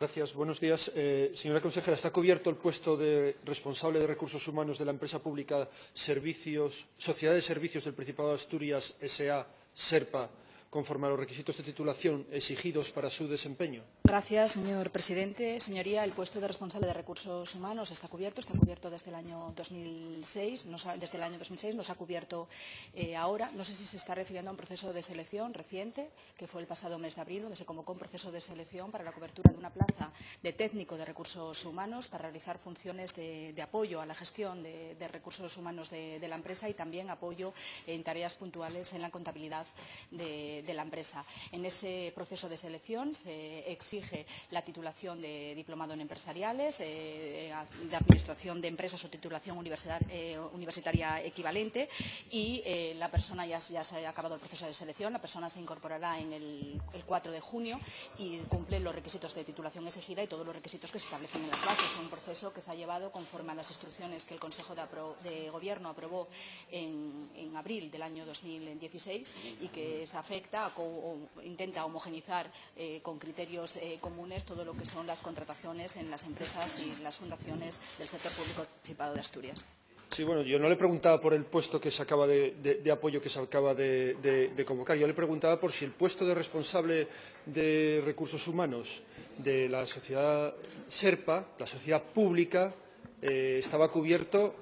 Gracias. Buenos días. Señora consejera, ¿está cubierto el puesto de responsable de recursos humanos de la empresa pública Sociedad de Servicios del Principado de Asturias S.A. SERPA, conforme a los requisitos de titulación exigidos para su desempeño? Gracias, señor presidente. Señoría, el puesto de responsable de recursos humanos está cubierto desde el año 2006. No se ha cubierto ahora. No sé si se está refiriendo a un proceso de selección reciente, que fue el pasado mes de abril, donde se convocó un proceso de selección para la cobertura de una plaza de técnico de recursos humanos para realizar funciones de apoyo a la gestión de recursos humanos de la empresa y también apoyo en tareas puntuales en la contabilidad de la empresa. En ese proceso de selección se exige la titulación de diplomado en empresariales, de administración de empresas o titulación universitaria equivalente y la persona ya se ha acabado el proceso de selección, la persona se incorporará en el 4 de junio y cumple los requisitos de titulación exigida y todos los requisitos que se establecen en las bases. Es un proceso que se ha llevado conforme a las instrucciones que el Consejo de Gobierno aprobó en abril del año 2016 y que se afecta o intenta homogeneizar con criterios comunes todo lo que son las contrataciones en las empresas y las fundaciones del sector público del Principado de Asturias. Sí, bueno, yo no le preguntaba por el puesto que se acaba de apoyo que se acaba de convocar. Yo le preguntaba por si el puesto de responsable de recursos humanos de la sociedad SERPA, la sociedad pública, estaba cubierto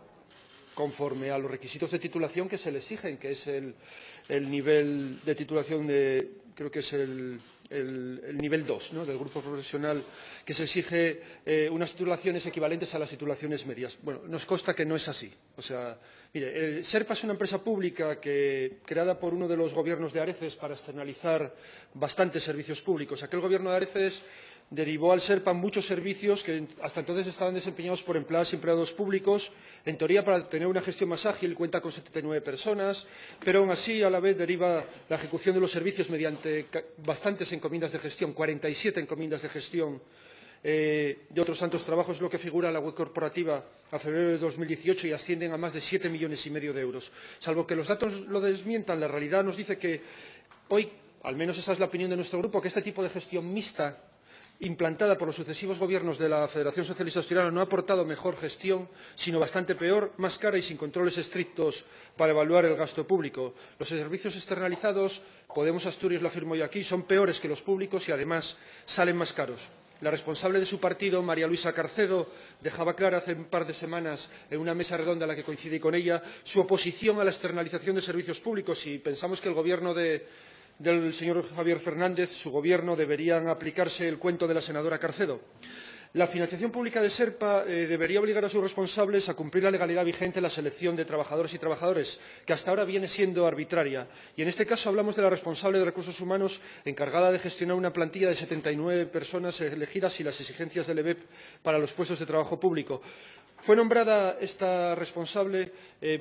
conforme a los requisitos de titulación que se le exigen, que es el nivel de titulación creo que es el nivel 2, ¿no?, del grupo profesional, que se exige unas titulaciones equivalentes a las titulaciones medias. Bueno, nos consta que no es así. O sea, mire, SERPA es una empresa pública creada por uno de los gobiernos de Areces para externalizar bastantes servicios públicos. Aquel gobierno de Areces derivó al SERPA muchos servicios que hasta entonces estaban desempeñados por empleadas y empleados públicos. En teoría, para tener una gestión más ágil, cuenta con 79 personas, pero aún así, a la vez, deriva la ejecución de los servicios mediante bastantes encomiendas de gestión, 47 encomiendas de gestión de otros tantos trabajos, lo que figura en la web corporativa a febrero de 2018 y ascienden a más de 7,5 millones de euros. Salvo que los datos lo desmientan, la realidad nos dice que hoy, al menos esa es la opinión de nuestro grupo, que este tipo de gestión mixta implantada por los sucesivos gobiernos de la Federación Socialista Asturiana no ha aportado mejor gestión, sino bastante peor, más cara y sin controles estrictos para evaluar el gasto público. Los servicios externalizados, Podemos Asturias lo afirmo yo aquí, son peores que los públicos y además salen más caros. La responsable de su partido, María Luisa Carcedo, dejaba clara hace un par de semanas en una mesa redonda en la que coincidí con ella su oposición a la externalización de servicios públicos y pensamos que el gobierno del señor Javier Fernández, su gobierno, deberían aplicarse el cuento de la senadora Carcedo. La financiación pública de SERPA debería obligar a sus responsables a cumplir la legalidad vigente en la selección de trabajadores y trabajadoras, que hasta ahora viene siendo arbitraria. Y en este caso hablamos de la responsable de recursos humanos encargada de gestionar una plantilla de 79 personas elegidas y las exigencias del EBEP para los puestos de trabajo público. Fue nombrada esta responsable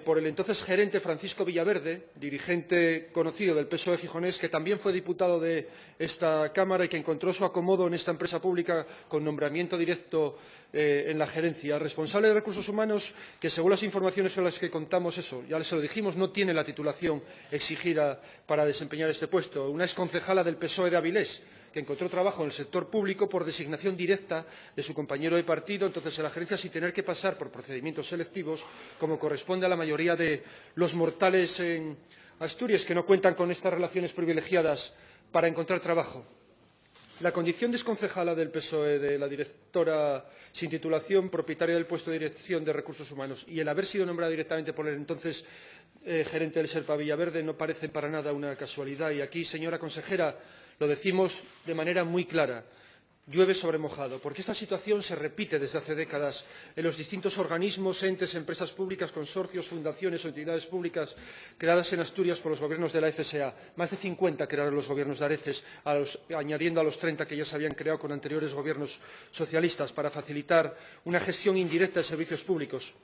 por el entonces gerente Francisco Villaverde, dirigente conocido del PSOE gijonés, que también fue diputado de esta Cámara y que encontró su acomodo en esta empresa pública con nombramiento directo en la gerencia. Responsable de recursos humanos que, según las informaciones con las que contamos, ya se lo dijimos, no tiene la titulación exigida para desempeñar este puesto. Una exconcejala del PSOE de Avilés, que encontró trabajo en el sector público por designación directa de su compañero de partido, entonces en la gerencia, sin tener que pasar por procedimientos selectivos, como corresponde a la mayoría de los mortales en Asturias, que no cuentan con estas relaciones privilegiadas para encontrar trabajo. La condición de exconcejala del PSOE, de la directora sin titulación, propietaria del puesto de dirección de recursos humanos, y el haber sido nombrada directamente por el entonces gerente del SERPA Villaverde no parece para nada una casualidad. Y aquí, señora consejera, lo decimos de manera muy clara. Llueve sobre mojado, porque esta situación se repite desde hace décadas en los distintos organismos, entes, empresas públicas, consorcios, fundaciones o entidades públicas creadas en Asturias por los gobiernos de la FSA. Más de 50 crearon los gobiernos de Areces, añadiendo a los 30 que ya se habían creado con anteriores gobiernos socialistas para facilitar una gestión indirecta de servicios públicos.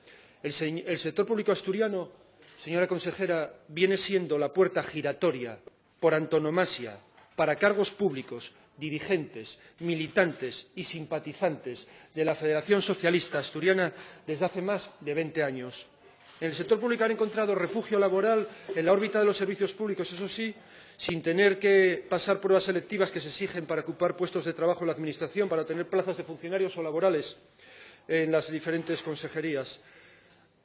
El sector público asturiano, señora consejera, viene siendo la puerta giratoria por antonomasia para cargos públicos, dirigentes, militantes y simpatizantes de la Federación Socialista Asturiana desde hace más de 20 años. En el sector público han encontrado refugio laboral en la órbita de los servicios públicos, eso sí, sin tener que pasar pruebas selectivas que se exigen para ocupar puestos de trabajo en la Administración, para tener plazas de funcionarios o laborales en las diferentes consejerías.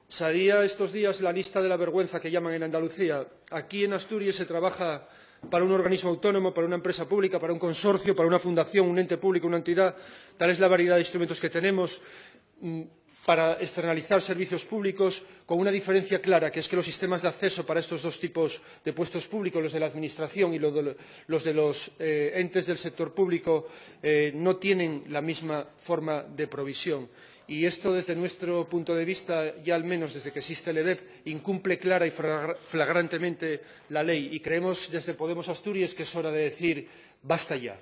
Salía estos días la lista de la vergüenza que llaman en Andalucía. Aquí en Asturias se trabaja para un organismo autónomo, para una empresa pública, para un consorcio, para una fundación, un ente público, una entidad. Tal es la variedad de instrumentos que tenemos para externalizar servicios públicos, con una diferencia clara, que es que los sistemas de acceso para estos dos tipos de puestos públicos, los de la Administración y los de los entes del sector público, no tienen la misma forma de provisión. Y esto, desde nuestro punto de vista, ya al menos desde que existe el EDEP, incumple clara y flagrantemente la ley. Y creemos desde Podemos Asturias que es hora de decir basta ya.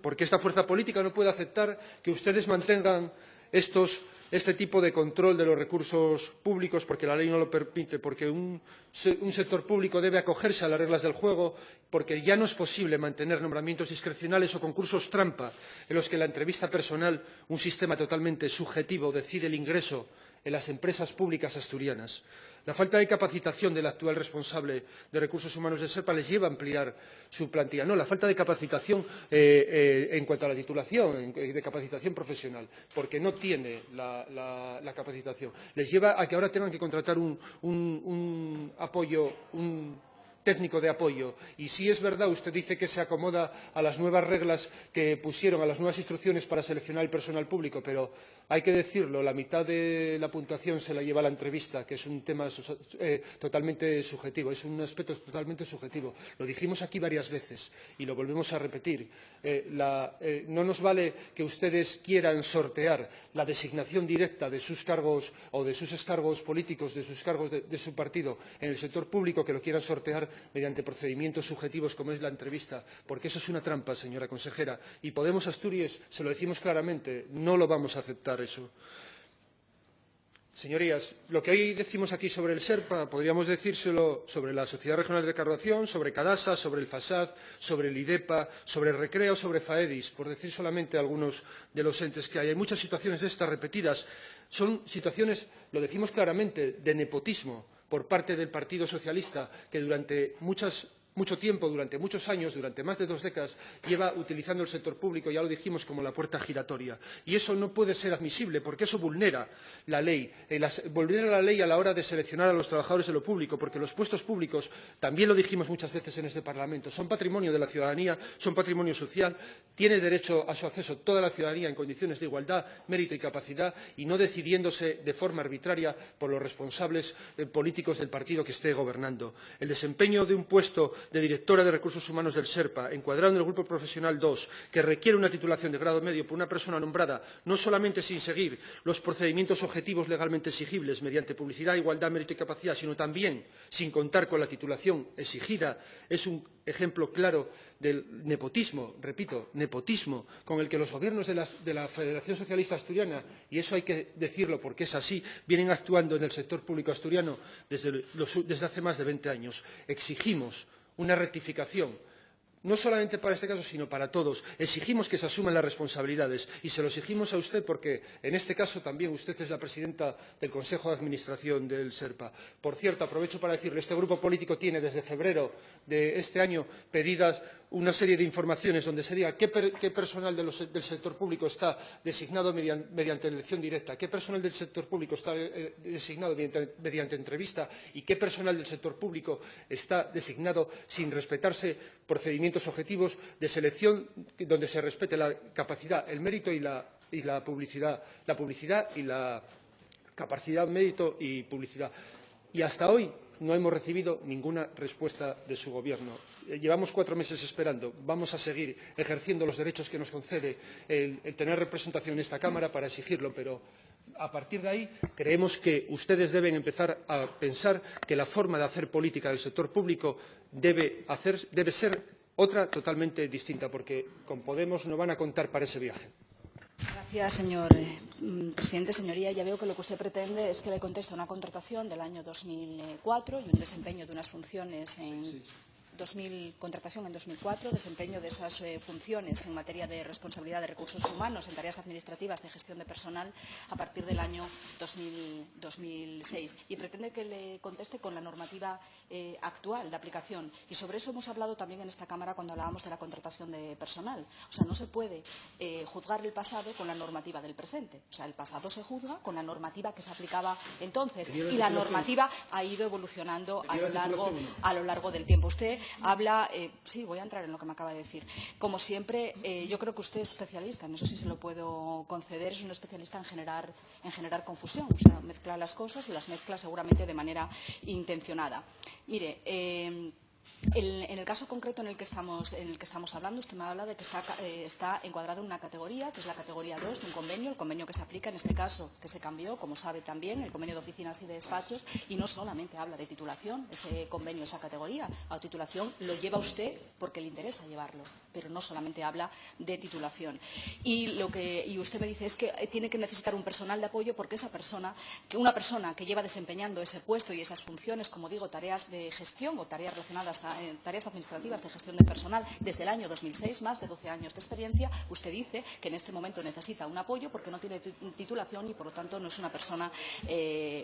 Porque esta fuerza política no puede aceptar que ustedes mantengan este tipo de control de los recursos públicos, porque la ley no lo permite, porque un sector público debe acogerse a las reglas del juego, porque ya no es posible mantener nombramientos discrecionales o concursos trampa en los que la entrevista personal, un sistema totalmente subjetivo, decide el ingreso en las empresas públicas asturianas. La falta de capacitación del actual responsable de recursos humanos de SERPA les lleva a ampliar su plantilla. No, la falta de capacitación en cuanto a la titulación, de capacitación profesional, porque no tiene la capacitación. Les lleva a que ahora tengan que contratar un apoyo, un técnico de apoyo. Y si es verdad, usted dice que se acomoda a las nuevas reglas que pusieron, a las nuevas instrucciones para seleccionar el personal público, pero hay que decirlo, la mitad de la puntuación se la lleva la entrevista, que es un tema totalmente subjetivo, es un aspecto totalmente subjetivo. Lo dijimos aquí varias veces y lo volvemos a repetir. No nos vale que ustedes quieran sortear la designación directa de sus cargos o de sus excargos políticos, de sus cargos de su partido en el sector público, que lo quieran sortear mediante procedimientos subjetivos como es la entrevista, porque eso es una trampa, señora consejera. Y Podemos Asturias, se lo decimos claramente, no lo vamos a aceptar eso. Señorías, lo que hoy decimos aquí sobre el SERPA, podríamos decírselo sobre la Sociedad Regional de Carrotación, sobre Cadasa, sobre el FASAD, sobre el IDEPA, sobre el Recreo, sobre FAEDIS, por decir solamente algunos de los entes que hay. Hay muchas situaciones de estas repetidas. Son situaciones, lo decimos claramente, de nepotismo por parte del Partido Socialista, que durante mucho tiempo, durante muchos años, durante más de 2 décadas, lleva utilizando el sector público, ya lo dijimos, como la puerta giratoria. Y eso no puede ser admisible, porque eso vulnera la ley. Vulnera la ley a la hora de seleccionar a los trabajadores de lo público, porque los puestos públicos, también lo dijimos muchas veces en este Parlamento, son patrimonio de la ciudadanía, son patrimonio social, tiene derecho a su acceso toda la ciudadanía en condiciones de igualdad, mérito y capacidad, y no decidiéndose de forma arbitraria por los responsables políticos del partido que esté gobernando. El desempeño de un puesto de directora de Recursos Humanos del SERPA, encuadrado en el Grupo Profesional 2, que requiere una titulación de grado medio por una persona nombrada, no solamente sin seguir los procedimientos objetivos legalmente exigibles mediante publicidad, igualdad, mérito y capacidad, sino también sin contar con la titulación exigida, es un ejemplo claro del nepotismo, repito, nepotismo, con el que los gobiernos de la Federación Socialista Asturiana, y eso hay que decirlo porque es así, vienen actuando en el sector público asturiano desde hace más de 20 años. Exigimos una rectificación, no solamente para este caso, sino para todos. Exigimos que se asuman las responsabilidades y se lo exigimos a usted porque, en este caso, también usted es la presidenta del Consejo de Administración del SERPA. Por cierto, aprovecho para decirle, este grupo político tiene desde febrero de este año pedidas una serie de informaciones donde se diga qué personal del sector público está designado mediante elección directa, qué personal del sector público está designado mediante entrevista y qué personal del sector público está designado sin respetarse procedimientos objetivos de selección donde se respete la capacidad, el mérito y la publicidad y la capacidad, mérito y publicidad. Y hasta hoy no hemos recibido ninguna respuesta de su Gobierno. Llevamos 4 meses esperando. Vamos a seguir ejerciendo los derechos que nos concede el tener representación en esta Cámara para exigirlo, pero a partir de ahí creemos que ustedes deben empezar a pensar que la forma de hacer política del sector público debe ser otra totalmente distinta, porque con Podemos no van a contar para ese viaje. Gracias, señor presidente. Señoría, ya veo que lo que usted pretende es que le conteste una contratación del año 2004 y un desempeño de unas funciones en... contratación en 2004, desempeño de esas funciones en materia de responsabilidad de recursos humanos en tareas administrativas de gestión de personal a partir del año 2006. Y pretende que le conteste con la normativa actual de aplicación. Y sobre eso hemos hablado también en esta Cámara cuando hablábamos de la contratación de personal. O sea, no se puede juzgar el pasado con la normativa del presente. O sea, el pasado se juzga con la normativa que se aplicaba entonces y la normativa ha ido evolucionando a lo largo del tiempo. Usted habla, sí, voy a entrar en lo que me acaba de decir. Como siempre, yo creo que usted es especialista, en eso sí se lo puedo conceder, es un especialista en generar confusión. O sea, mezcla las cosas y las mezcla seguramente de manera intencionada. Mire, en el caso concreto en el que estamos hablando, usted me habla de que está encuadrado en una categoría, que es la categoría 2 de un convenio, el convenio que se aplica en este caso, que se cambió, como sabe también, el convenio de oficinas y de despachos, y no solamente habla de titulación, ese convenio, esa categoría. La titulación lo lleva usted porque le interesa llevarlo, pero no solamente habla de titulación. Y usted me dice es que tiene que necesitar un personal de apoyo porque una persona que lleva desempeñando ese puesto y esas funciones, como digo, tareas de gestión o tareas relacionadas a tareas administrativas de gestión de personal desde el año 2006, más de 12 años de experiencia, usted dice que en este momento necesita un apoyo porque no tiene titulación y, por lo tanto, no es una persona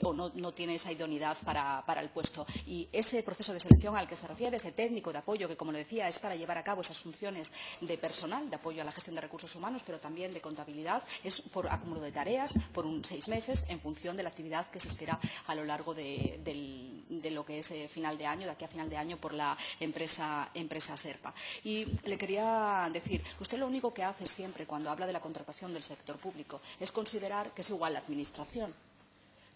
o no tiene esa idoneidad para el puesto. Y ese proceso de selección al que se refiere, ese técnico de apoyo que, como le decía, es para llevar a cabo esas funciones de personal, de apoyo a la gestión de recursos humanos, pero también de contabilidad, es por acúmulo de tareas, por 6 meses, en función de la actividad que se espera a lo largo de lo que es final de año, de aquí a final de año, por la empresa SERPA. Y le quería decir, usted lo único que hace siempre cuando habla de la contratación del sector público es considerar que es igual la administración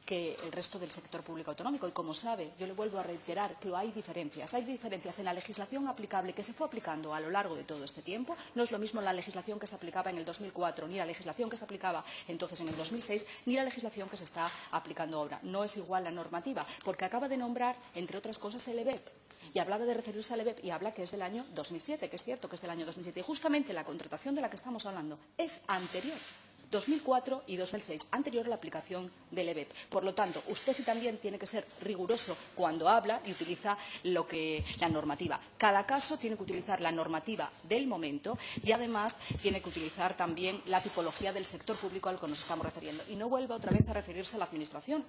que el resto del sector público autonómico. Y como sabe, yo le vuelvo a reiterar que hay diferencias. Hay diferencias en la legislación aplicable que se fue aplicando a lo largo de todo este tiempo. No es lo mismo la legislación que se aplicaba en el 2004, ni la legislación que se aplicaba entonces en el 2006, ni la legislación que se está aplicando ahora. No es igual la normativa, porque acaba de nombrar, entre otras cosas, el EBEP. Y hablaba de referirse al EBEP y habla que es del año 2007, que es cierto que es del año 2007. Y justamente la contratación de la que estamos hablando es anterior. 2004 y 2006, anterior a la aplicación del EBEP. Por lo tanto, usted sí también tiene que ser riguroso cuando habla y utiliza la normativa. Cada caso tiene que utilizar la normativa del momento y, además, tiene que utilizar también la tipología del sector público al que nos estamos refiriendo. Y no vuelva otra vez a referirse a la Administración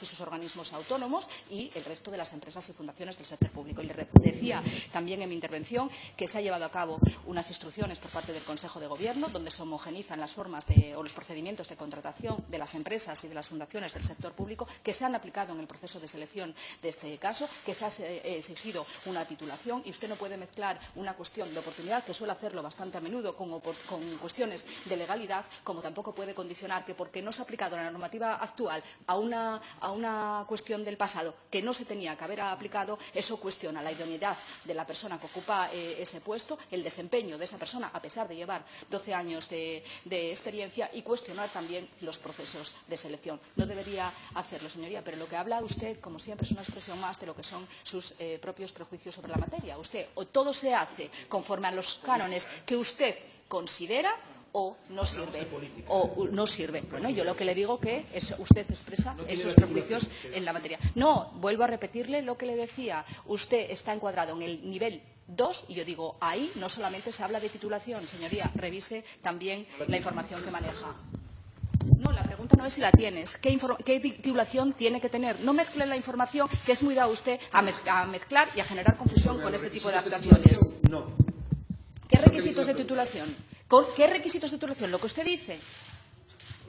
y sus organismos autónomos y el resto de las empresas y fundaciones del sector público. Y le decía también en mi intervención que se han llevado a cabo unas instrucciones por parte del Consejo de Gobierno donde se homogenizan las formas o los procedimientos de contratación de las empresas y de las fundaciones del sector público que se han aplicado en el proceso de selección de este caso, que se ha exigido una titulación y usted no puede mezclar una cuestión de oportunidad, que suele hacerlo bastante a menudo, con cuestiones de legalidad, como tampoco puede condicionar que porque no se ha aplicado la normativa actual a una cuestión del pasado que no se tenía que haber aplicado, eso cuestiona la idoneidad de la persona que ocupa ese puesto, el desempeño de esa persona, a pesar de llevar 12 años de experiencia, y cuestionar también los procesos de selección. No debería hacerlo, señoría, pero lo que habla usted, como siempre, es una expresión más de lo que son sus propios prejuicios sobre la materia. Usted o todo se hace conforme a los cánones que usted considera o no sirve. Bueno, yo lo que le digo que usted expresa esos prejuicios en la materia. No, vuelvo a repetirle lo que le decía. Usted está encuadrado en el nivel 2 y yo digo, ahí no solamente se habla de titulación, señoría, revise también la información que maneja. No, la pregunta no es si la tienes. ¿Qué titulación tiene que tener? No mezcle la información, que es muy dado usted a mezclar y a generar confusión con este tipo de actuaciones. No. ¿Qué requisitos de titulación? ¿Qué requisitos de titulación? ¿Lo que usted dice?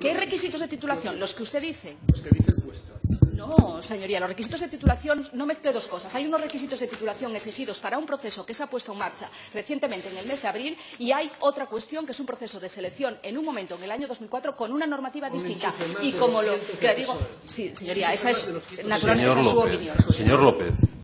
¿Qué requisitos de titulación? Los que usted dice. Los que dice el puesto. No, señoría, los requisitos de titulación no mezcle dos cosas. Hay unos requisitos de titulación exigidos para un proceso que se ha puesto en marcha recientemente en el mes de abril y hay otra cuestión que es un proceso de selección en un momento, en el año 2004, con una normativa distinta. Y como lo que le digo, sí, señoría, esa es naturalmente su opinión. Señor López.